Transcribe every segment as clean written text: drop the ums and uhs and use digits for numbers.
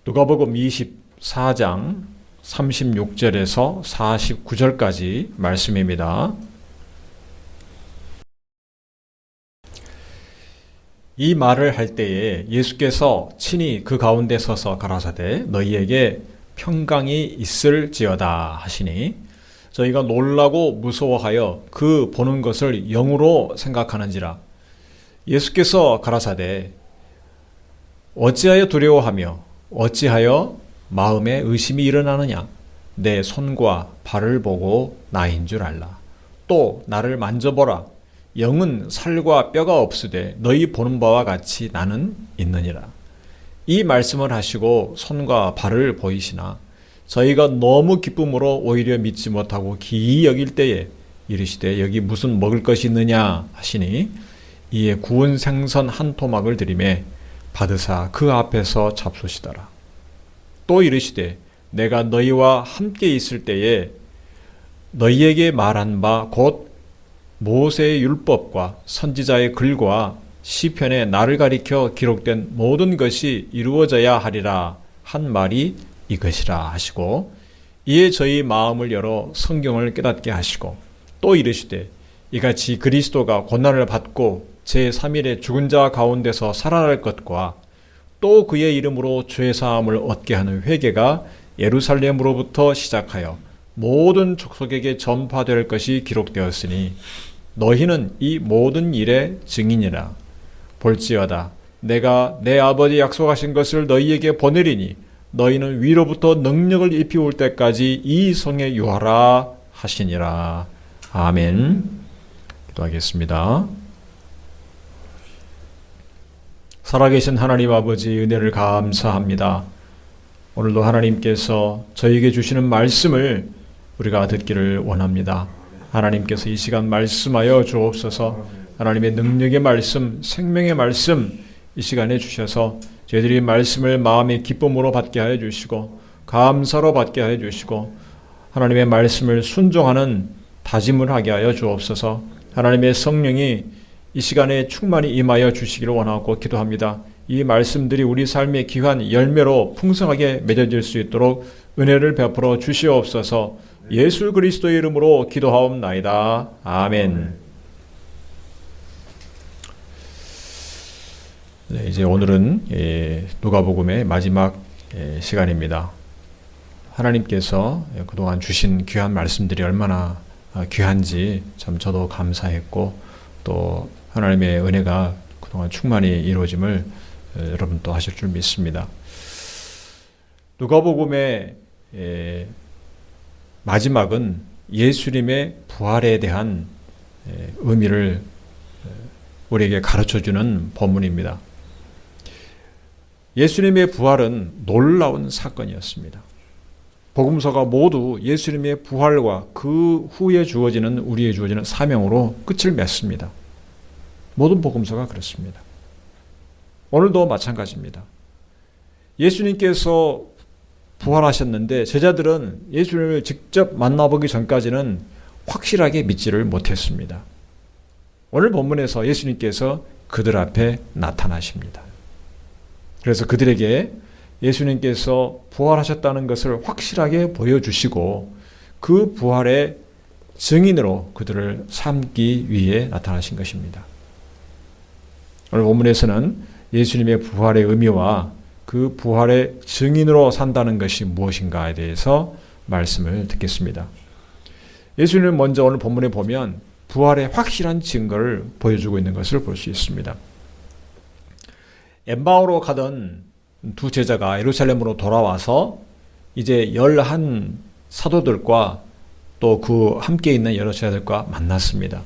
누가복음 24장 36절에서 49절까지 말씀입니다. 이 말을 할 때에 예수께서 친히 그 가운데 서서 가라사대 너희에게 평강이 있을지어다 하시니 저희가 놀라고 무서워하여 그 보는 것을 영으로 생각하는지라. 예수께서 가라사대 어찌하여 두려워하며 어찌하여 마음에 의심이 일어나느냐. 내 손과 발을 보고 나인 줄 알라. 또 나를 만져보라. 영은 살과 뼈가 없으되 너희 보는 바와 같이 나는 있느니라. 이 말씀을 하시고 손과 발을 보이시나 저희가 너무 기쁨으로 오히려 믿지 못하고 기이 여길 때에 이르시되 여기 무슨 먹을 것이 있느냐 하시니 이에 구운 생선 한 토막을 드리매 받으사 그 앞에서 잡수시더라. 또 이르시되 내가 너희와 함께 있을 때에 너희에게 말한 바 곧 모세의 율법과 선지자의 글과 시편에 나를 가리켜 기록된 모든 것이 이루어져야 하리라 한 말이 이것이라 하시고 이에 저희 마음을 열어 성경을 깨닫게 하시고 또 이르시되 이같이 그리스도가 고난을 받고 제3일에 죽은 자 가운데서 살아날 것과 또 그의 이름으로 죄사함을 얻게 하는 회개가 예루살렘으로부터 시작하여 모든 족속에게 전파될 것이 기록되었으니 너희는 이 모든 일의 증인이라. 볼지어다 내가 내 아버지 약속하신 것을 너희에게 보내리니 너희는 위로부터 능력을 입히 올 때까지 이 성에 유하라 하시니라. 아멘. 기도하겠습니다. 살아계신 하나님 아버지 은혜를 감사합니다. 오늘도 하나님께서 저에게 주시는 말씀을 우리가 듣기를 원합니다. 하나님께서 이 시간 말씀하여 주옵소서. 하나님의 능력의 말씀, 생명의 말씀 이 시간에 주셔서 저희들이 말씀을 마음의 기쁨으로 받게 하여 주시고 감사로 받게 하여 주시고 하나님의 말씀을 순종하는 다짐을 하게 하여 주옵소서. 하나님의 성령이 이 시간에 충만히 임하여 주시기를 원하고 기도합니다. 이 말씀들이 우리 삶의 귀한 열매로 풍성하게 맺어질 수 있도록 은혜를 베풀어 주시옵소서. 예수 그리스도의 이름으로 기도하옵나이다. 아멘. 네, 이제 오늘은 누가복음의 마지막 시간입니다. 하나님께서 그동안 주신 귀한 말씀들이 얼마나 귀한지 참 저도 감사했고 또 하나님의 은혜가 그동안 충만히 이루어짐을 여러분 또 하실 줄 믿습니다. 누가복음의 마지막은 예수님의 부활에 대한 의미를 우리에게 가르쳐주는 본문입니다. 예수님의 부활은 놀라운 사건이었습니다. 복음서가 모두 예수님의 부활과 그 후에 우리에 주어지는 사명으로 끝을 맺습니다. 모든 복음서가 그렇습니다. 오늘도 마찬가지입니다. 예수님께서 부활하셨는데 제자들은 예수님을 직접 만나보기 전까지는 확실하게 믿지를 못했습니다. 오늘 본문에서 예수님께서 그들 앞에 나타나십니다. 그래서 그들에게 예수님께서 부활하셨다는 것을 확실하게 보여주시고 그 부활의 증인으로 그들을 삼기 위해 나타나신 것입니다. 오늘 본문에서는 예수님의 부활의 의미와 그 부활의 증인으로 산다는 것이 무엇인가에 대해서 말씀을 듣겠습니다. 예수님은 먼저 오늘 본문에 보면 부활의 확실한 증거를 보여주고 있는 것을 볼 수 있습니다. 엠마오로 가던 두 제자가 예루살렘으로 돌아와서 이제 11 사도들과 또 그 함께 있는 여러 제자들과 만났습니다.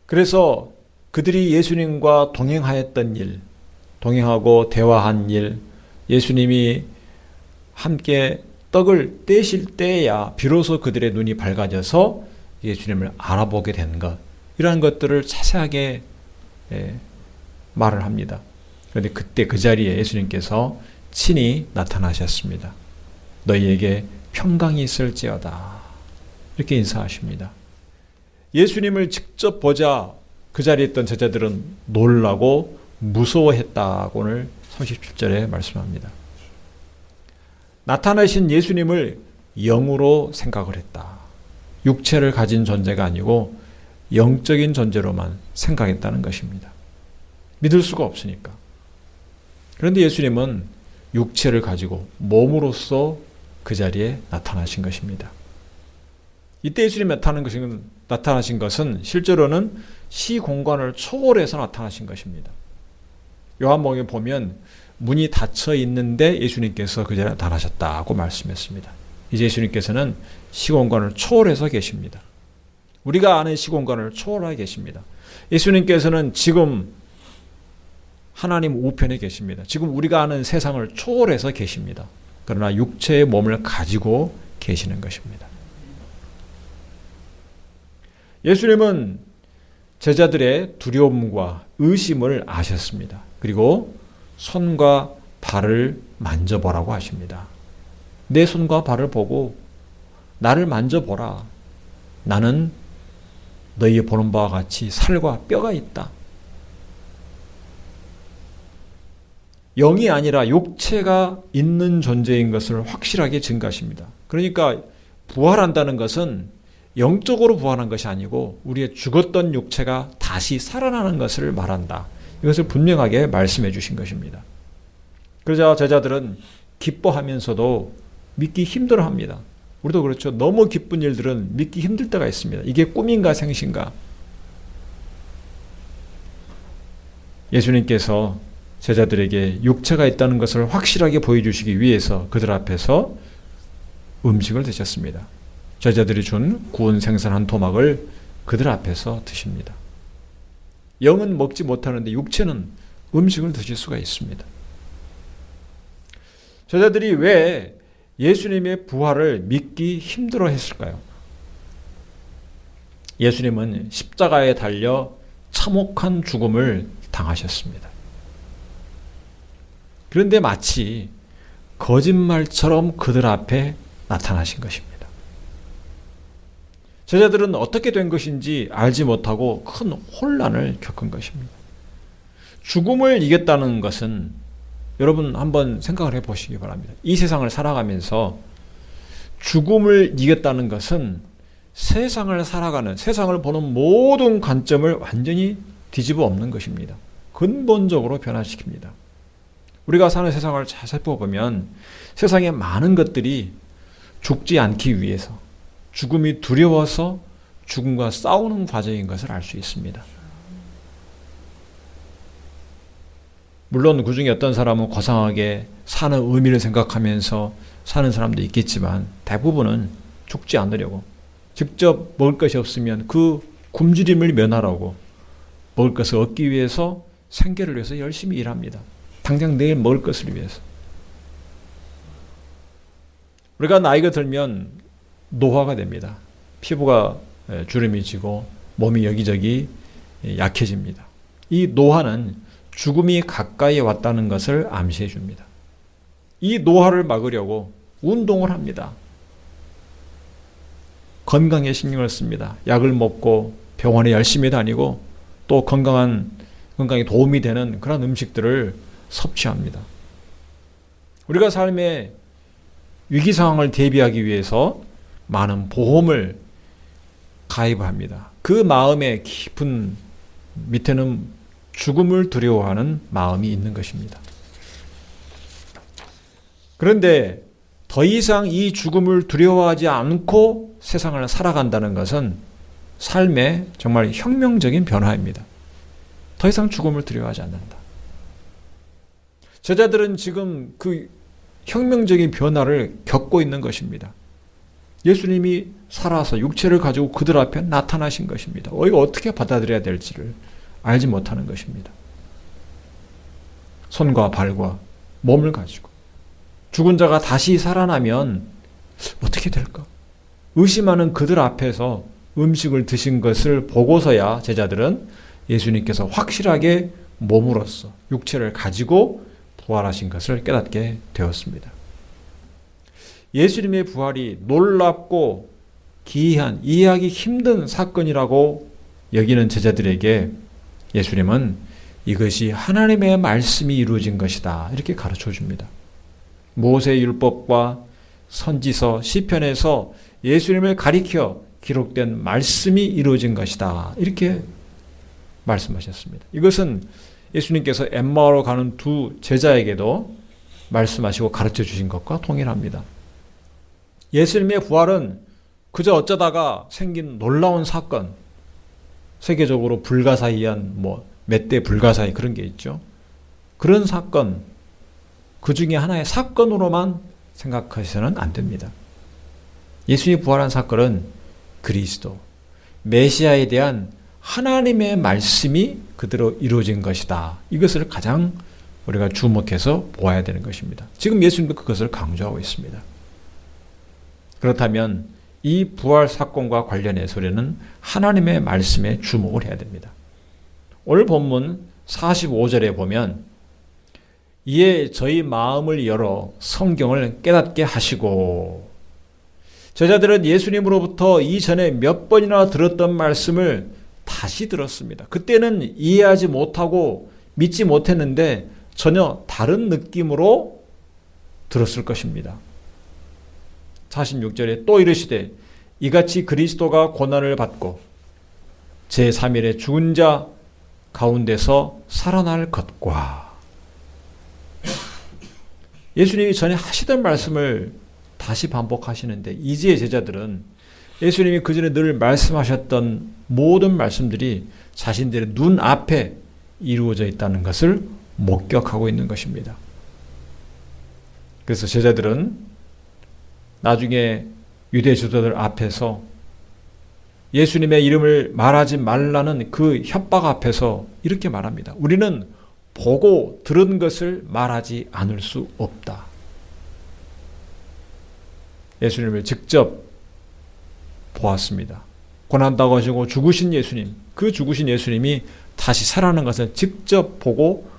그래서 그들이 예수님과 동행하였던 일, 동행하고 대화한 일, 예수님이 함께 떡을 떼실 때야 비로소 그들의 눈이 밝아져서 예수님을 알아보게 된 것, 이러한 것들을 자세하게 말을 합니다. 그런데 그때 그 자리에 예수님께서 친히 나타나셨습니다. 너희에게 평강이 있을지어다. 이렇게 인사하십니다. 예수님을 직접 보자 그 자리에 있던 제자들은 놀라고 무서워했다고는 37절에 말씀합니다. 나타나신 예수님을 영으로 생각을 했다. 육체를 가진 존재가 아니고 영적인 존재로만 생각했다는 것입니다. 믿을 수가 없으니까. 그런데 예수님은 육체를 가지고 몸으로써 그 자리에 나타나신 것입니다. 이때 예수님이 나타나신 것은 실제로는 시공간을 초월해서 나타나신 것입니다. 요한복음에 보면 문이 닫혀 있는데 예수님께서 그 자리에 나타나셨다고 말씀했습니다. 이제 예수님께서는 시공간을 초월해서 계십니다. 우리가 아는 시공간을 초월하게 계십니다. 예수님께서는 지금 하나님 우편에 계십니다. 지금 우리가 아는 세상을 초월해서 계십니다. 그러나 육체의 몸을 가지고 계시는 것입니다. 예수님은 제자들의 두려움과 의심을 아셨습니다. 그리고 손과 발을 만져보라고 하십니다. 내 손과 발을 보고 나를 만져보라. 나는 너희 보는 바와 같이 살과 뼈가 있다. 영이 아니라 육체가 있는 존재인 것을 확실하게 증가하십니다. 그러니까 부활한다는 것은 영적으로 부활한 것이 아니고 우리의 죽었던 육체가 다시 살아나는 것을 말한다. 이것을 분명하게 말씀해 주신 것입니다. 그러자 제자들은 기뻐하면서도 믿기 힘들어합니다. 우리도 그렇죠. 너무 기쁜 일들은 믿기 힘들 때가 있습니다. 이게 꿈인가 생신가? 예수님께서 제자들에게 육체가 있다는 것을 확실하게 보여주시기 위해서 그들 앞에서 음식을 드셨습니다. 제자들이 준 구운 생선 한 토막을 그들 앞에서 드십니다. 영은 먹지 못하는데 육체는 음식을 드실 수가 있습니다. 제자들이 왜 예수님의 부활을 믿기 힘들어 했을까요? 예수님은 십자가에 달려 참혹한 죽음을 당하셨습니다. 그런데 마치 거짓말처럼 그들 앞에 나타나신 것입니다. 제자들은 어떻게 된 것인지 알지 못하고 큰 혼란을 겪은 것입니다. 죽음을 이겼다는 것은 여러분 한번 생각을 해보시기 바랍니다. 이 세상을 살아가면서 죽음을 이겼다는 것은 세상을 살아가는, 세상을 보는 모든 관점을 완전히 뒤집어 엎는 것입니다. 근본적으로 변화시킵니다. 우리가 사는 세상을 잘 살펴보면 세상의 많은 것들이 죽지 않기 위해서, 죽음이 두려워서 죽음과 싸우는 과정인 것을 알 수 있습니다. 물론 그 중에 어떤 사람은 고상하게 사는 의미를 생각하면서 사는 사람도 있겠지만 대부분은 죽지 않으려고, 직접 먹을 것이 없으면 그 굶주림을 면하라고 먹을 것을 얻기 위해서 생계를 위해서 열심히 일합니다. 당장 내일 먹을 것을 위해서. 우리가 나이가 들면 노화가 됩니다. 피부가 주름이 지고 몸이 여기저기 약해집니다. 이 노화는 죽음이 가까이 왔다는 것을 암시해 줍니다. 이 노화를 막으려고 운동을 합니다. 건강에 신경을 씁니다. 약을 먹고 병원에 열심히 다니고 또 건강에 도움이 되는 그런 음식들을 섭취합니다. 우리가 삶의 위기 상황을 대비하기 위해서 많은 보험을 가입합니다. 그 마음의 깊은 밑에는 죽음을 두려워하는 마음이 있는 것입니다. 그런데 더 이상 이 죽음을 두려워하지 않고 세상을 살아간다는 것은 삶의 정말 혁명적인 변화입니다. 더 이상 죽음을 두려워하지 않는다. 제자들은 지금 그 혁명적인 변화를 겪고 있는 것입니다. 예수님이 살아서 육체를 가지고 그들 앞에 나타나신 것입니다. 이거 어떻게 받아들여야 될지를 알지 못하는 것입니다. 손과 발과 몸을 가지고 죽은 자가 다시 살아나면 어떻게 될까? 의심하는 그들 앞에서 음식을 드신 것을 보고서야 제자들은 예수님께서 확실하게 몸으로서 육체를 가지고 부활하신 것을 깨닫게 되었습니다. 예수님의 부활이 놀랍고 기이한, 이해하기 힘든 사건이라고 여기는 제자들에게 예수님은 이것이 하나님의 말씀이 이루어진 것이다. 이렇게 가르쳐 줍니다. 모세의 율법과 선지서, 시편에서 예수님을 가리켜 기록된 말씀이 이루어진 것이다. 이렇게 말씀하셨습니다. 이것은 예수님께서 엠마오로 가는 두 제자에게도 말씀하시고 가르쳐 주신 것과 동일합니다. 예수님의 부활은 그저 어쩌다가 생긴 놀라운 사건, 세계적으로 불가사의한 몇 대 불가사의 그런 게 있죠. 그런 사건, 그 중에 하나의 사건으로만 생각하셔서는 안 됩니다. 예수님이 부활한 사건은 그리스도, 메시아에 대한 하나님의 말씀이 그대로 이루어진 것이다. 이것을 가장 우리가 주목해서 보아야 되는 것입니다. 지금 예수님도 그것을 강조하고 있습니다. 그렇다면 이 부활 사건과 관련해서 우리는 하나님의 말씀에 주목을 해야 됩니다. 오늘 본문 45절에 보면 이에 저희 마음을 열어 성경을 깨닫게 하시고, 제자들은 예수님으로부터 이전에 몇 번이나 들었던 말씀을 다시 들었습니다. 그때는 이해하지 못하고 믿지 못했는데 전혀 다른 느낌으로 들었을 것입니다. 46절에 또 이르시되 이같이 그리스도가 고난을 받고 제3일에 죽은 자 가운데서 살아날 것과, 예수님이 전에 하시던 말씀을 다시 반복하시는데 이제 제자들은 예수님이 그전에 늘 말씀하셨던 모든 말씀들이 자신들의 눈앞에 이루어져 있다는 것을 목격하고 있는 것입니다. 그래서 제자들은 나중에 유대 지도자들 앞에서 예수님의 이름을 말하지 말라는 그 협박 앞에서 이렇게 말합니다. 우리는 보고 들은 것을 말하지 않을 수 없다. 예수님을 직접 보았습니다. 고난당하시고 죽으신 예수님, 그 죽으신 예수님이 다시 살아나는 것을 직접 보고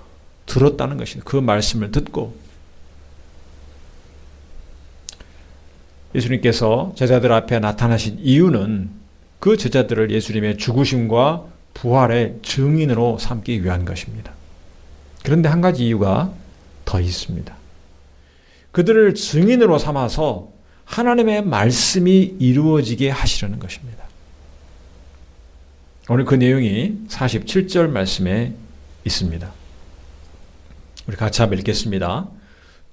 들었다는 것입니다. 그 말씀을 듣고 예수님께서 제자들 앞에 나타나신 이유는 그 제자들을 예수님의 죽으심과 부활의 증인으로 삼기 위한 것입니다. 그런데 한 가지 이유가 더 있습니다. 그들을 증인으로 삼아서 하나님의 말씀이 이루어지게 하시려는 것입니다. 오늘 그 내용이 47절 말씀에 있습니다. 우리 같이 한번 읽겠습니다.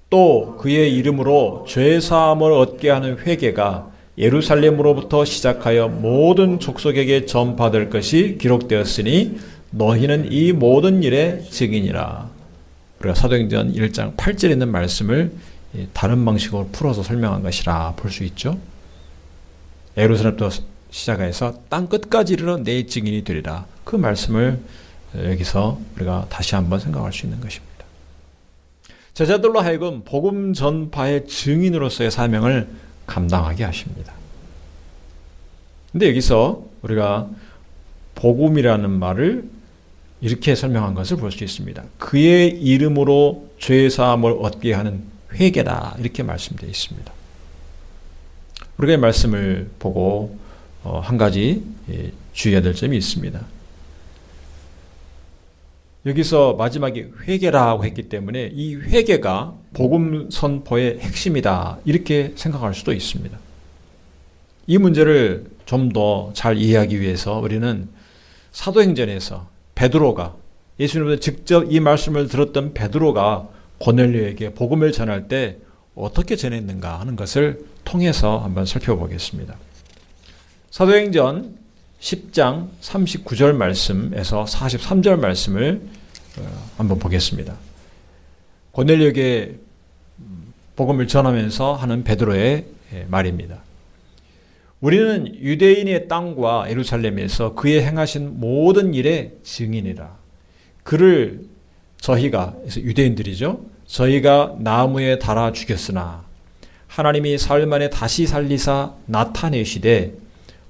또 그의 이름으로 죄사함을 얻게 하는 회개가 예루살렘으로부터 시작하여 모든 족속에게 전파될 것이 기록되었으니 너희는 이 모든 일의 증인이라. 우리가 사도행전 1장 8절에 있는 말씀을 다른 방식으로 풀어서 설명한 것이라 볼 수 있죠. 예루살렘부터 시작해서 땅 끝까지 이르러 내 증인이 되리라. 그 말씀을 여기서 우리가 다시 한번 생각할 수 있는 것입니다. 제자들로 하여금 복음 전파의 증인으로서의 사명을 감당하게 하십니다. 근데 여기서 우리가 복음이라는 말을 이렇게 설명한 것을 볼 수 있습니다. 그의 이름으로 죄사함을 얻게 하는 회개다, 이렇게 말씀되어 있습니다. 우리가 이 말씀을 보고 한 가지 주의해야 될 점이 있습니다. 여기서 마지막에 회개라고 했기 때문에 이 회개가 복음 선포의 핵심이다, 이렇게 생각할 수도 있습니다. 이 문제를 좀 더 잘 이해하기 위해서 우리는 사도행전에서 베드로가, 예수님보다 직접 이 말씀을 들었던 베드로가 고넬료에게 복음을 전할 때 어떻게 전했는가 하는 것을 통해서 한번 살펴보겠습니다. 사도행전 10장 39절 말씀에서 43절 말씀을 한번 보겠습니다. 고넬료에게 복음을 전하면서 하는 베드로의 말입니다. 우리는 유대인의 땅과 예루살렘에서 그의 행하신 모든 일의 증인이라. 그를 저희가, 유대인들이죠, 저희가 나무에 달아 죽였으나 하나님이 사흘 만에 다시 살리사 나타내시되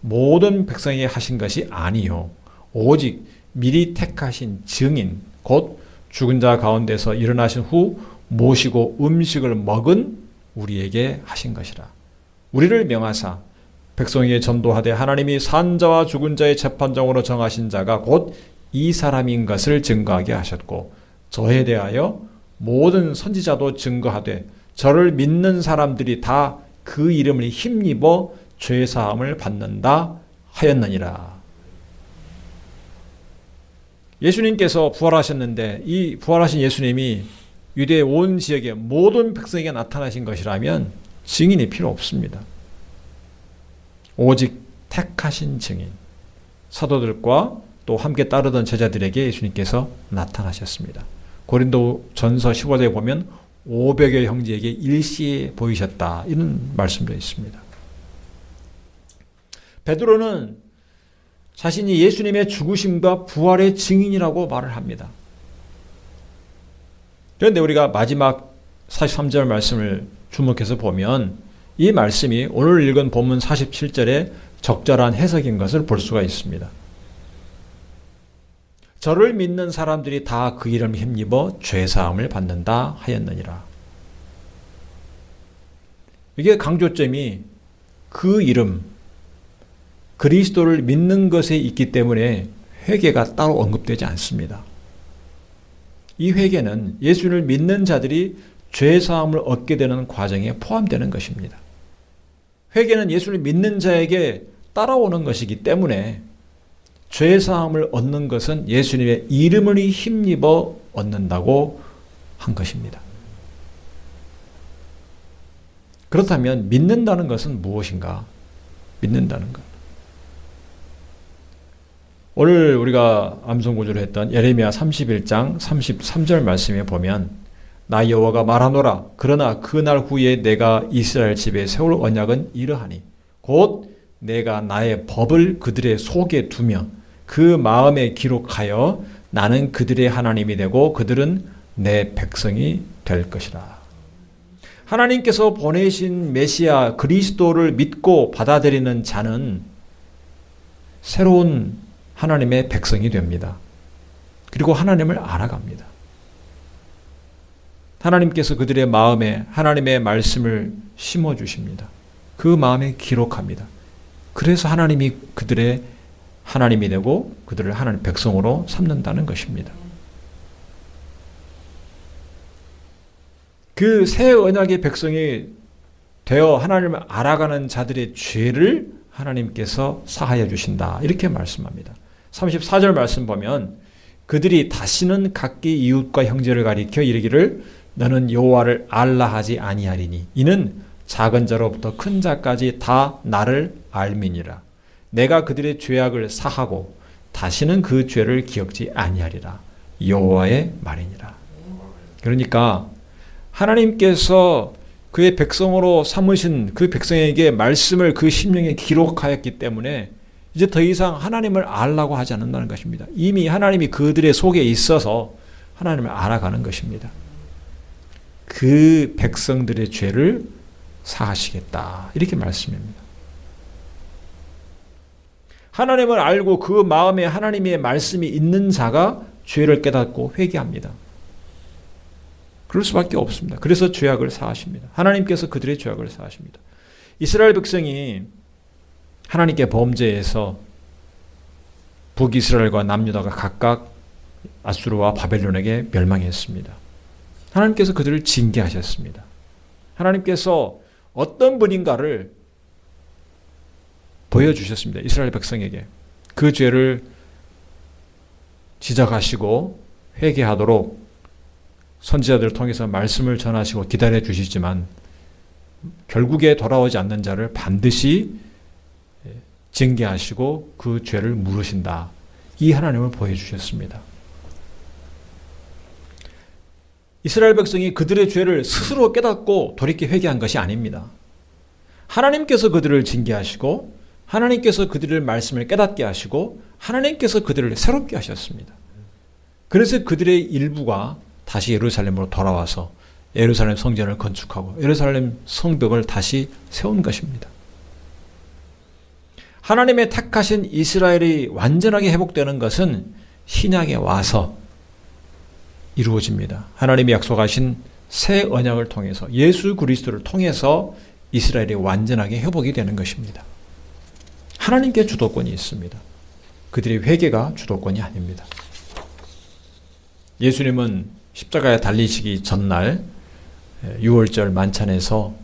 모든 백성에게 하신 것이 아니요 오직 미리 택하신 증인 곧 죽은 자 가운데서 일어나신 후 모시고 음식을 먹은 우리에게 하신 것이라. 우리를 명하사 백성에게 전도하되 하나님이 산 자와 죽은 자의 재판장으로 정하신 자가 곧 이 사람인 것을 증거하게 하셨고 저에 대하여 모든 선지자도 증거하되 저를 믿는 사람들이 다 그 이름을 힘입어 죄사함을 받는다 하였느니라. 예수님께서 부활하셨는데 이 부활하신 예수님이 유대 온 지역의 모든 백성에게 나타나신 것이라면 증인이 필요 없습니다. 오직 택하신 증인, 사도들과 또 함께 따르던 제자들에게 예수님께서 나타나셨습니다. 고린도전서 15장에 보면 500여 형제에게 일시에 보이셨다, 이런 말씀도 있습니다. 베드로는 자신이 예수님의 죽으심과 부활의 증인이라고 말을 합니다. 그런데 우리가 마지막 43절 말씀을 주목해서 보면 이 말씀이 오늘 읽은 본문 47절의 적절한 해석인 것을 볼 수가 있습니다. 저를 믿는 사람들이 다 그 이름을 힘입어 죄사함을 받는다 하였느니라. 이게 강조점이 그 이름, 그리스도를 믿는 것에 있기 때문에 회개가 따로 언급되지 않습니다. 이 회개는 예수를 믿는 자들이 죄사함을 얻게 되는 과정에 포함되는 것입니다. 회개는 예수를 믿는 자에게 따라오는 것이기 때문에 죄사함을 얻는 것은 예수님의 이름을 힘입어 얻는다고 한 것입니다. 그렇다면 믿는다는 것은 무엇인가? 믿는다는 것. 오늘 우리가 암송구절을 했던 예레미야 31장 33절 말씀에 보면 나 여호와가 말하노라. 그러나 그날 후에 내가 이스라엘 집에 세울 언약은 이러하니 곧 내가 나의 법을 그들의 속에 두며 그 마음에 기록하여 나는 그들의 하나님이 되고 그들은 내 백성이 될 것이라. 하나님께서 보내신 메시아 그리스도를 믿고 받아들이는 자는 새로운 하나님의 백성이 됩니다. 그리고 하나님을 알아갑니다. 하나님께서 그들의 마음에 하나님의 말씀을 심어주십니다. 그 마음에 기록합니다. 그래서 하나님이 그들의 하나님이 되고 그들을 하나님 백성으로 삼는다는 것입니다. 그 새 언약의 백성이 되어 하나님을 알아가는 자들의 죄를 하나님께서 사하여 주신다, 이렇게 말씀합니다. 34절 말씀 보면 그들이 다시는 각기 이웃과 형제를 가리켜 이르기를 너는 여호와를 알라 하지 아니하리니 이는 작은 자로부터 큰 자까지 다 나를 알미니라. 내가 그들의 죄악을 사하고 다시는 그 죄를 기억지 아니하리라. 여호와의 말이니라. 그러니까 하나님께서 그의 백성으로 삼으신 그 백성에게 말씀을 그 심령에 기록하였기 때문에 이제 더 이상 하나님을 알라고 하지 않는다는 것입니다. 이미 하나님이 그들의 속에 있어서 하나님을 알아가는 것입니다. 그 백성들의 죄를 사하시겠다, 이렇게 말씀합니다. 하나님을 알고 그 마음에 하나님의 말씀이 있는 자가 죄를 깨닫고 회개합니다. 그럴 수밖에 없습니다. 그래서 죄악을 사하십니다. 하나님께서 그들의 죄악을 사하십니다. 이스라엘 백성이 하나님께 범죄해서 북이스라엘과 남유다가 각각 아수르와 바벨론에게 멸망했습니다. 하나님께서 그들을 징계하셨습니다. 하나님께서 어떤 분인가를 보여주셨습니다. 이스라엘 백성에게 그 죄를 지적하시고 회개하도록 선지자들을 통해서 말씀을 전하시고 기다려 주시지만 결국에 돌아오지 않는 자를 반드시 징계하시고 그 죄를 물으신다, 이 하나님을 보여주셨습니다. 이스라엘 백성이 그들의 죄를 스스로 깨닫고 돌이켜 회개한 것이 아닙니다. 하나님께서 그들을 징계하시고 하나님께서 그들의 말씀을 깨닫게 하시고 하나님께서 그들을 새롭게 하셨습니다. 그래서 그들의 일부가 다시 예루살렘으로 돌아와서 예루살렘 성전을 건축하고 예루살렘 성벽을 다시 세운 것입니다. 하나님의 택하신 이스라엘이 완전하게 회복되는 것은 신약에 와서 이루어집니다. 하나님이 약속하신 새 언약을 통해서 예수 그리스도를 통해서 이스라엘이 완전하게 회복이 되는 것입니다. 하나님께 주도권이 있습니다. 그들의 회개가 주도권이 아닙니다. 예수님은 십자가에 달리시기 전날 6월절 만찬에서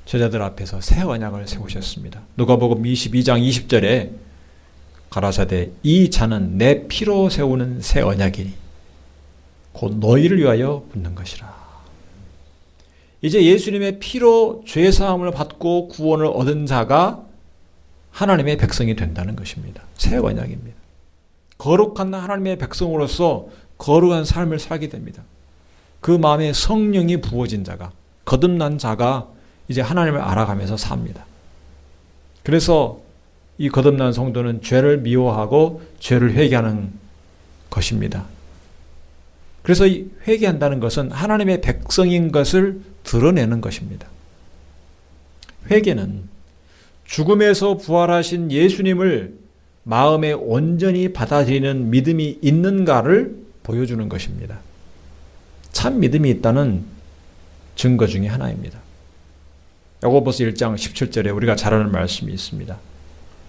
제자들 앞에서 새 언약을 세우셨습니다. 누가복음 22장 20절에 가라사대 이 잔은 내 피로 세우는 새 언약이니 곧 너희를 위하여 붓는 것이라. 이제 예수님의 피로 죄사함을 받고 구원을 얻은 자가 하나님의 백성이 된다는 것입니다. 새 언약입니다. 거룩한 하나님의 백성으로서 거룩한 삶을 살게 됩니다. 그 마음에 성령이 부어진 자가, 거듭난 자가 이제 하나님을 알아가면서 삽니다. 그래서 이 거듭난 성도는 죄를 미워하고 죄를 회개하는 것입니다. 그래서 이 회개한다는 것은 하나님의 백성인 것을 드러내는 것입니다. 회개는 죽음에서 부활하신 예수님을 마음에 온전히 받아들이는 믿음이 있는가를 보여주는 것입니다. 참 믿음이 있다는 증거 중에 하나입니다. 야고보서 1장 17절에 우리가 잘 아는 말씀이 있습니다.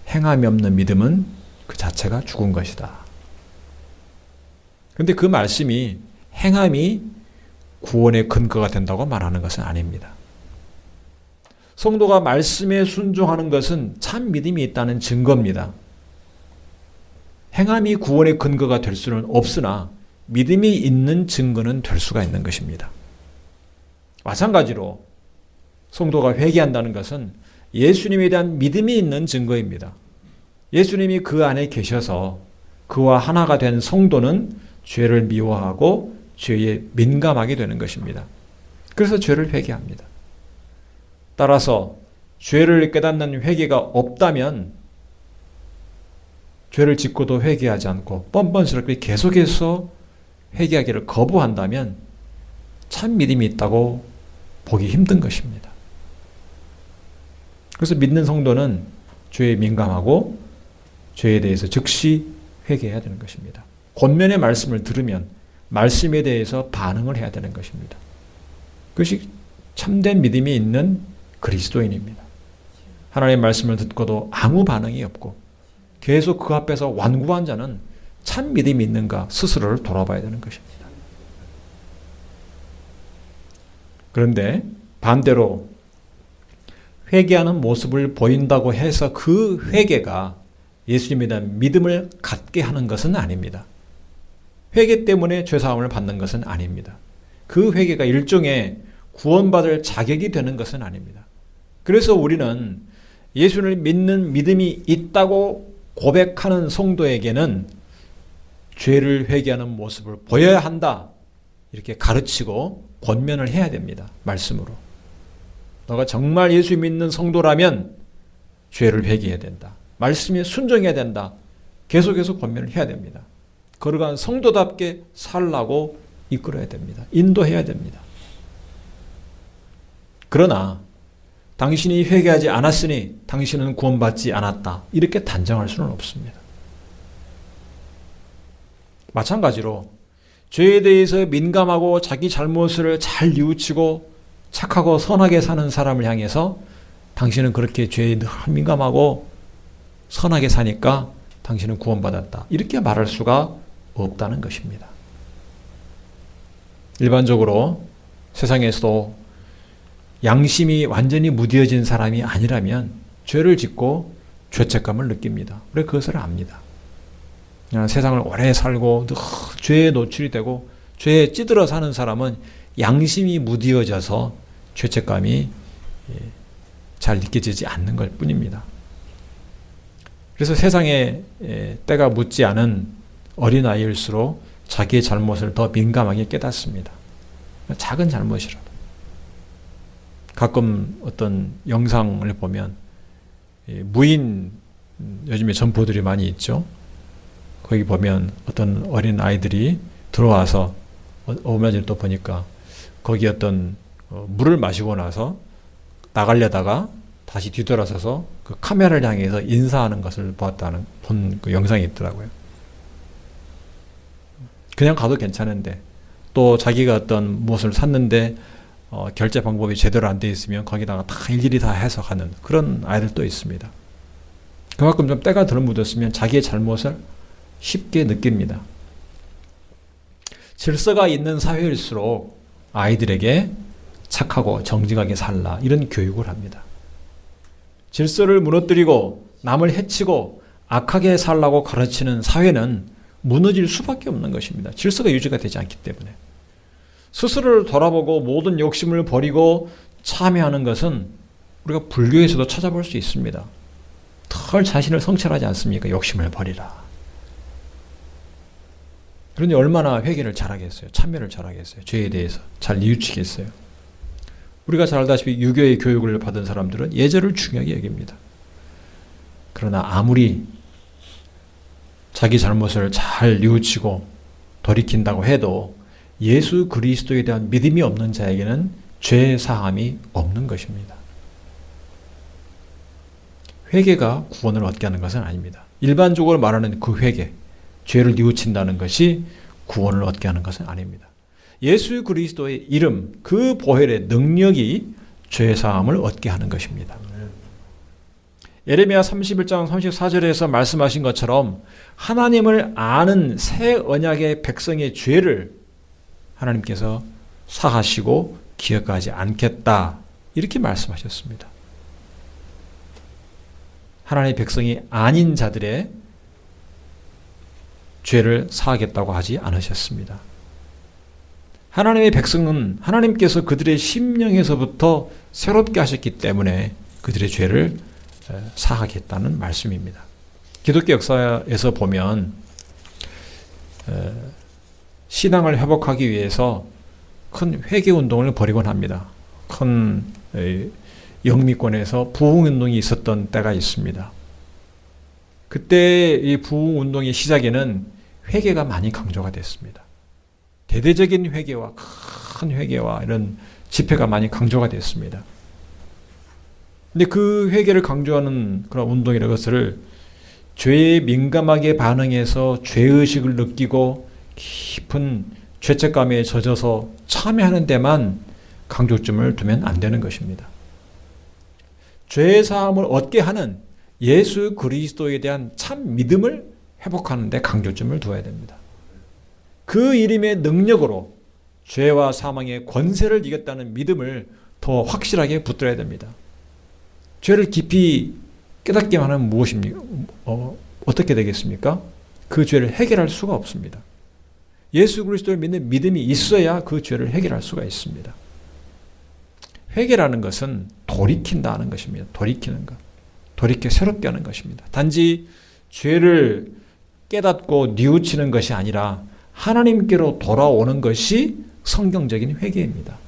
행함이 없는 믿음은 그 자체가 죽은 것이다. 그런데 그 말씀이 행함이 구원의 근거가 된다고 말하는 것은 아닙니다. 성도가 말씀에 순종하는 것은 참 믿음이 있다는 증거입니다. 행함이 구원의 근거가 될 수는 없으나 믿음이 있는 증거는 될 수가 있는 것입니다. 마찬가지로 성도가 회개한다는 것은 예수님에 대한 믿음이 있는 증거입니다. 예수님이 그 안에 계셔서 그와 하나가 된 성도는 죄를 미워하고 죄에 민감하게 되는 것입니다. 그래서 죄를 회개합니다. 따라서 죄를 깨닫는 회개가 없다면 죄를 짓고도 회개하지 않고 뻔뻔스럽게 계속해서 회개하기를 거부한다면 참 믿음이 있다고 보기 힘든 것입니다. 그래서 믿는 성도는 죄에 민감하고 죄에 대해서 즉시 회개해야 되는 것입니다. 권면의 말씀을 들으면 말씀에 대해서 반응을 해야 되는 것입니다. 그것이 참된 믿음이 있는 그리스도인입니다. 하나님의 말씀을 듣고도 아무 반응이 없고 계속 그 앞에서 완고한 자는 참 믿음이 있는가 스스로를 돌아봐야 되는 것입니다. 그런데 반대로 회개하는 모습을 보인다고 해서 그 회개가 예수님에 대한 믿음을 갖게 하는 것은 아닙니다. 회개 때문에 죄사함을 받는 것은 아닙니다. 그 회개가 일종의 구원받을 자격이 되는 것은 아닙니다. 그래서 우리는 예수를 믿는 믿음이 있다고 고백하는 성도에게는 죄를 회개하는 모습을 보여야 한다. 이렇게 가르치고 권면을 해야 됩니다. 말씀으로. 너가 정말 예수 믿는 성도라면 죄를 회개해야 된다. 말씀에 순종해야 된다. 계속해서 권면을 해야 됩니다. 거룩한 성도답게 살라고 이끌어야 됩니다. 인도해야 됩니다. 그러나 당신이 회개하지 않았으니 당신은 구원받지 않았다. 이렇게 단정할 수는 없습니다. 마찬가지로 죄에 대해서 민감하고 자기 잘못을 잘 뉘우치고 착하고 선하게 사는 사람을 향해서 당신은 그렇게 죄에 늘 민감하고 선하게 사니까 당신은 구원받았다. 이렇게 말할 수가 없다는 것입니다. 일반적으로 세상에서도 양심이 완전히 무뎌진 사람이 아니라면 죄를 짓고 죄책감을 느낍니다. 그래서 그것을 압니다. 그냥 세상을 오래 살고 죄에 노출이 되고 죄에 찌들어 사는 사람은 양심이 무뎌져서 죄책감이 잘 느껴지지 않는 것 뿐입니다. 그래서 세상에 때가 묻지 않은 어린아이일수록 자기의 잘못을 더 민감하게 깨닫습니다. 작은 잘못이라도. 가끔 어떤 영상을 보면 무인 요즘에 점포들이 많이 있죠. 거기 보면 어떤 어린 아이들이 들어와서 얼마 전에 또 보니까 거기 어떤 물을 마시고 나서 나가려다가 다시 뒤돌아서서 그 카메라를 향해서 인사하는 것을 본 그 영상이 있더라고요. 그냥 가도 괜찮은데 또 자기가 어떤 무엇을 샀는데 결제 방법이 제대로 안 돼 있으면 거기다가 다 일일이 다 해석하는 그런 아이들도 있습니다. 그만큼 좀 때가 덜 묻었으면 자기의 잘못을 쉽게 느낍니다. 질서가 있는 사회일수록 아이들에게 착하고 정직하게 살라 이런 교육을 합니다. 질서를 무너뜨리고 남을 해치고 악하게 살라고 가르치는 사회는 무너질 수밖에 없는 것입니다. 질서가 유지가 되지 않기 때문에. 스스로를 돌아보고 모든 욕심을 버리고 참여하는 것은 우리가 불교에서도 찾아볼 수 있습니다. 덜 자신을 성찰하지 않습니까? 욕심을 버리라. 그런데 얼마나 회개를 잘하겠어요? 참여를 잘하겠어요? 죄에 대해서 잘 뉘우치겠어요? 우리가 잘 알다시피 유교의 교육을 받은 사람들은 예절을 중요하게 여깁니다. 그러나 아무리 자기 잘못을 잘 뉘우치고 돌이킨다고 해도 예수 그리스도에 대한 믿음이 없는 자에게는 죄 사함이 없는 것입니다. 회개가 구원을 얻게 하는 것은 아닙니다. 일반적으로 말하는 그 회개, 죄를 뉘우친다는 것이 구원을 얻게 하는 것은 아닙니다. 예수 그리스도의 이름, 그 보혈의 능력이 죄 사함을 얻게 하는 것입니다. 예레미야 31장 34절에서 말씀하신 것처럼 하나님을 아는 새 언약의 백성의 죄를 하나님께서 사하시고 기억하지 않겠다 이렇게 말씀하셨습니다. 하나님의 백성이 아닌 자들의 죄를 사하겠다고 하지 않으셨습니다. 하나님의 백성은 하나님께서 그들의 심령에서부터 새롭게 하셨기 때문에 그들의 죄를 사하겠다는 말씀입니다. 기독교 역사에서 보면 신앙을 회복하기 위해서 큰 회개운동을 벌이곤 합니다. 큰 영미권에서 부흥운동이 있었던 때가 있습니다. 그때 이 부흥운동의 시작에는 회개가 많이 강조가 됐습니다. 대대적인 회개와 큰 회개와 이런 집회가 많이 강조가 됐습니다. 근데 그 회개를 강조하는 그런 운동이라는 것을 죄에 민감하게 반응해서 죄의식을 느끼고 깊은 죄책감에 젖어서 참여하는 데만 강조점을 두면 안 되는 것입니다. 죄 사함을 얻게 하는 예수 그리스도에 대한 참 믿음을 회복하는 데 강조점을 두어야 됩니다. 그 이름의 능력으로 죄와 사망의 권세를 이겼다는 믿음을 더 확실하게 붙들어야 됩니다. 죄를 깊이 깨닫기만 하면 무엇입니까? 어떻게 되겠습니까? 그 죄를 해결할 수가 없습니다. 예수 그리스도를 믿는 믿음이 있어야 그 죄를 해결할 수가 있습니다. 회개라는 것은 돌이킨다는 것입니다. 돌이키는 것. 돌이켜 새롭게 하는 것입니다. 단지 죄를 깨닫고 뉘우치는 것이 아니라 하나님께로 돌아오는 것이 성경적인 회개입니다.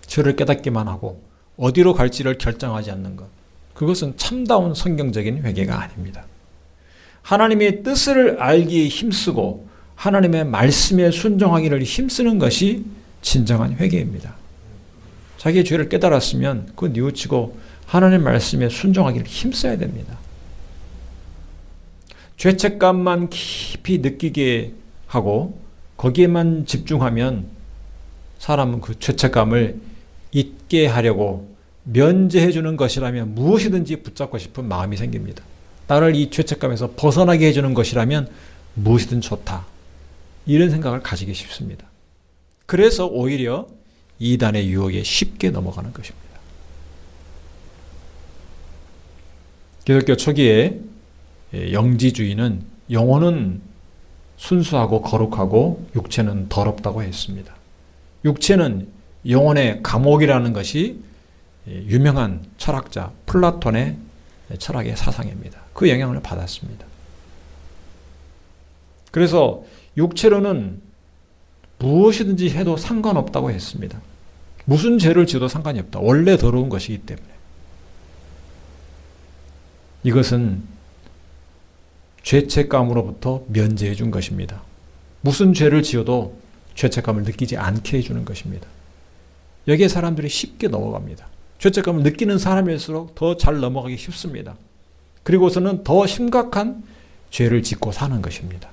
죄를 깨닫기만 하고 어디로 갈지를 결정하지 않는 것. 그것은 참다운 성경적인 회개가 아닙니다. 하나님의 뜻을 알기에 힘쓰고 하나님의 말씀에 순종하기를 힘쓰는 것이 진정한 회개입니다. 자기의 죄를 깨달았으면 그거 뉘우치고 하나님 말씀에 순종하기를 힘써야 됩니다. 죄책감만 깊이 느끼게 하고 거기에만 집중하면 사람은 그 죄책감을 잊게 하려고 면제해 주는 것이라면 무엇이든지 붙잡고 싶은 마음이 생깁니다. 나를 이 죄책감에서 벗어나게 해주는 것이라면 무엇이든 좋다. 이런 생각을 가지기 쉽습니다. 그래서 오히려 이단의 유혹에 쉽게 넘어가는 것입니다. 기독교 초기에 영지주의는 영혼은 순수하고 거룩하고 육체는 더럽다고 했습니다. 육체는 영혼의 감옥이라는 것이 유명한 철학자 플라톤의 철학의 사상입니다. 그 영향을 받았습니다. 그래서 육체로는 무엇이든지 해도 상관없다고 했습니다. 무슨 죄를 지어도 상관이 없다. 원래 더러운 것이기 때문에. 이것은 죄책감으로부터 면제해 준 것입니다. 무슨 죄를 지어도 죄책감을 느끼지 않게 해주는 것입니다. 여기에 사람들이 쉽게 넘어갑니다. 죄책감을 느끼는 사람일수록 더 잘 넘어가기 쉽습니다. 그리고서는 더 심각한 죄를 짓고 사는 것입니다.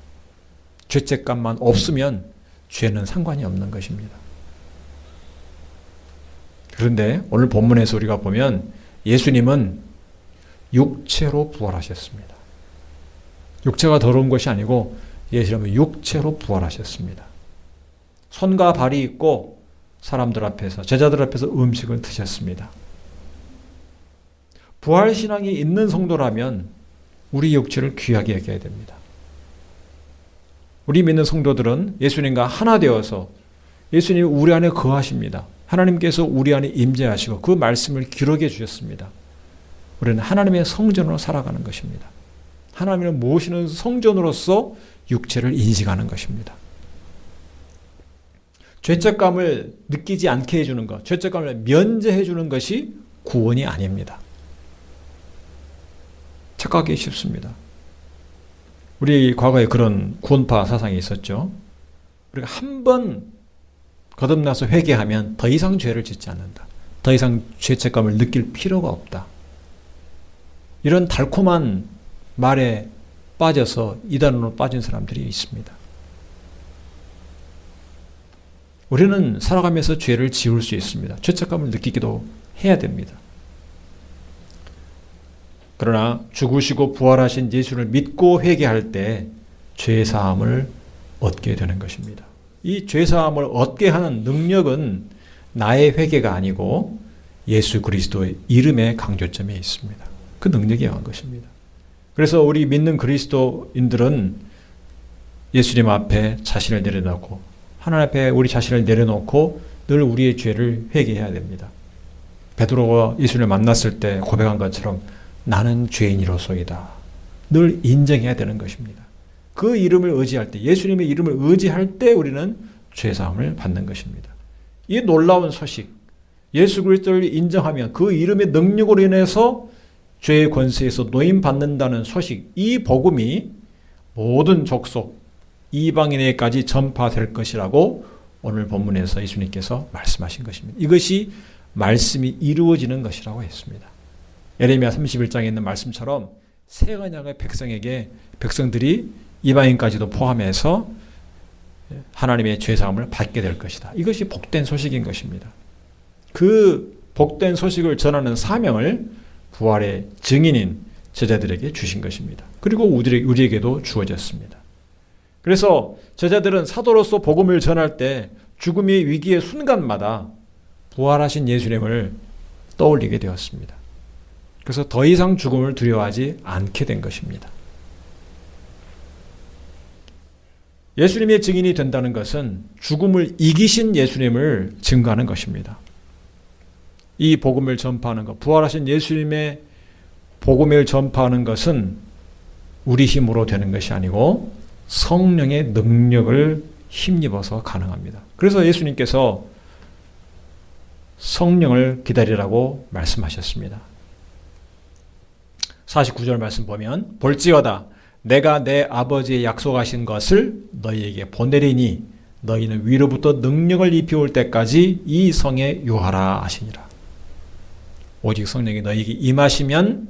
죄책감만 없으면 죄는 상관이 없는 것입니다. 그런데 오늘 본문에서 우리가 보면 예수님은 육체로 부활하셨습니다. 육체가 더러운 것이 아니고 예수님은 육체로 부활하셨습니다. 손과 발이 있고 사람들 앞에서, 제자들 앞에서 음식을 드셨습니다. 부활신앙이 있는 성도라면 우리 육체를 귀하게 여겨야 됩니다. 우리 믿는 성도들은 예수님과 하나 되어서 예수님이 우리 안에 거하십니다. 하나님께서 우리 안에 임재하시고 그 말씀을 기록해 주셨습니다. 우리는 하나님의 성전으로 살아가는 것입니다. 하나님을 모시는 성전으로서 육체를 인식하는 것입니다. 죄책감을 느끼지 않게 해주는 것, 죄책감을 면제해 주는 것이 구원이 아닙니다. 착각하기 쉽습니다. 우리 과거에 그런 구원파 사상이 있었죠. 우리가 한 번 거듭나서 회개하면 더 이상 죄를 짓지 않는다. 더 이상 죄책감을 느낄 필요가 없다. 이런 달콤한 말에 빠져서 이단으로 빠진 사람들이 있습니다. 우리는 살아가면서 죄를 지을 수 있습니다. 죄책감을 느끼기도 해야 됩니다. 그러나 죽으시고 부활하신 예수를 믿고 회개할 때 죄사함을 얻게 되는 것입니다. 이 죄사함을 얻게 하는 능력은 나의 회개가 아니고 예수 그리스도의 이름의 강조점에 있습니다. 그 능력이 영한 것입니다. 그래서 우리 믿는 그리스도인들은 예수님 앞에 자신을 내려놓고 하나님 앞에 우리 자신을 내려놓고 늘 우리의 죄를 회개해야 됩니다. 베드로가 예수를 만났을 때 고백한 것처럼 나는 죄인이로소이다. 늘 인정해야 되는 것입니다. 그 이름을 의지할 때, 예수님의 이름을 의지할 때 우리는 죄사함을 받는 것입니다. 이 놀라운 소식, 예수 그리스도를 인정하면 그 이름의 능력으로 인해서 죄의 권세에서 노임받는다는 소식, 이 복음이 모든 족속, 이방인에게까지 전파될 것이라고 오늘 본문에서 예수님께서 말씀하신 것입니다. 이것이 말씀이 이루어지는 것이라고 했습니다. 예레미야 31장에 있는 말씀처럼 새 언약의 백성들이 이방인까지도 포함해서 하나님의 죄사함을 받게 될 것이다. 이것이 복된 소식인 것입니다. 그 복된 소식을 전하는 사명을 부활의 증인인 제자들에게 주신 것입니다. 그리고 우리에게도 주어졌습니다. 그래서 제자들은 사도로서 복음을 전할 때 죽음의 위기의 순간마다 부활하신 예수님을 떠올리게 되었습니다. 그래서 더 이상 죽음을 두려워하지 않게 된 것입니다. 예수님의 증인이 된다는 것은 죽음을 이기신 예수님을 증거하는 것입니다. 이 복음을 전파하는 것, 부활하신 예수님의 복음을 전파하는 것은 우리 힘으로 되는 것이 아니고 성령의 능력을 힘입어서 가능합니다. 그래서 예수님께서 성령을 기다리라고 말씀하셨습니다. 49절 말씀 보면 볼지어다 내가 내 아버지의 약속하신 것을 너희에게 보내리니 너희는 위로부터 능력을 입혀올 때까지 이 성에 유하라 하시니라. 오직 성령이 너희에게 임하시면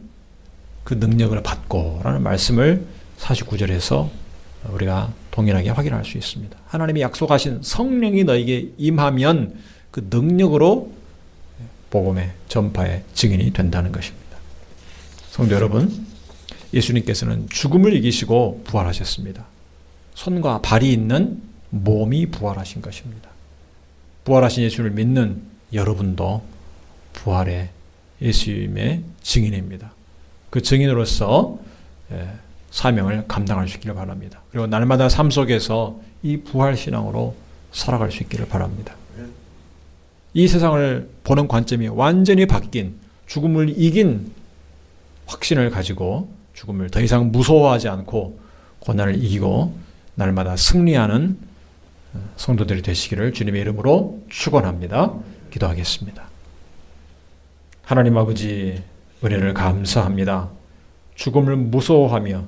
그 능력을 받고 라는 말씀을 49절에서 우리가 동일하게 확인할 수 있습니다. 하나님이 약속하신 성령이 너희에게 임하면 그 능력으로 복음의 전파의 증인이 된다는 것입니다. 성도 여러분, 예수님께서는 죽음을 이기시고 부활하셨습니다. 손과 발이 있는 몸이 부활하신 것입니다. 부활하신 예수를 믿는 여러분도 부활의 예수님의 증인입니다. 그 증인으로서 사명을 감당할 수 있기를 바랍니다. 그리고 날마다 삶 속에서 이 부활신앙으로 살아갈 수 있기를 바랍니다. 이 세상을 보는 관점이 완전히 바뀐 죽음을 이긴 확신을 가지고 죽음을 더 이상 무서워하지 않고 고난을 이기고 날마다 승리하는 성도들이 되시기를 주님의 이름으로 축원합니다. 기도하겠습니다. 하나님 아버지 은혜를 감사합니다. 죽음을 무서워하며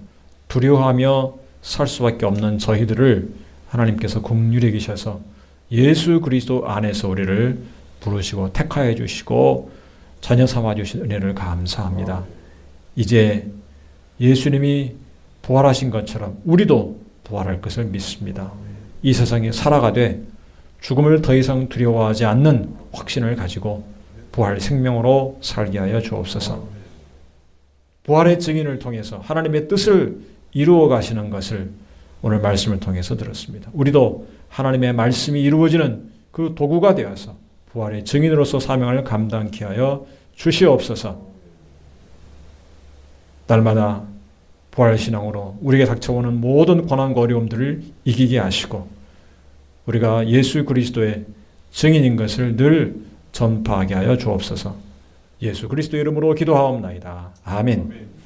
두려워하며 살 수밖에 없는 저희들을 하나님께서 긍휼히 여기셔서 예수 그리스도 안에서 우리를 부르시고 택하여 주시고 자녀 삼아 주신 은혜를 감사합니다. 이제 예수님이 부활하신 것처럼 우리도 부활할 것을 믿습니다. 이 세상에 살아가되 죽음을 더 이상 두려워하지 않는 확신을 가지고 부활 생명으로 살게 하여 주옵소서. 부활의 증인을 통해서 하나님의 뜻을 이루어 가시는 것을 오늘 말씀을 통해서 들었습니다. 우리도 하나님의 말씀이 이루어지는 그 도구가 되어서 부활의 증인으로서 사명을 감당케 하여 주시옵소서. 날마다 부활신앙으로 우리에게 닥쳐오는 모든 고난과 어려움들을 이기게 하시고 우리가 예수 그리스도의 증인인 것을 늘 전파하게 하여 주옵소서. 예수 그리스도 이름으로 기도하옵나이다. 아멘.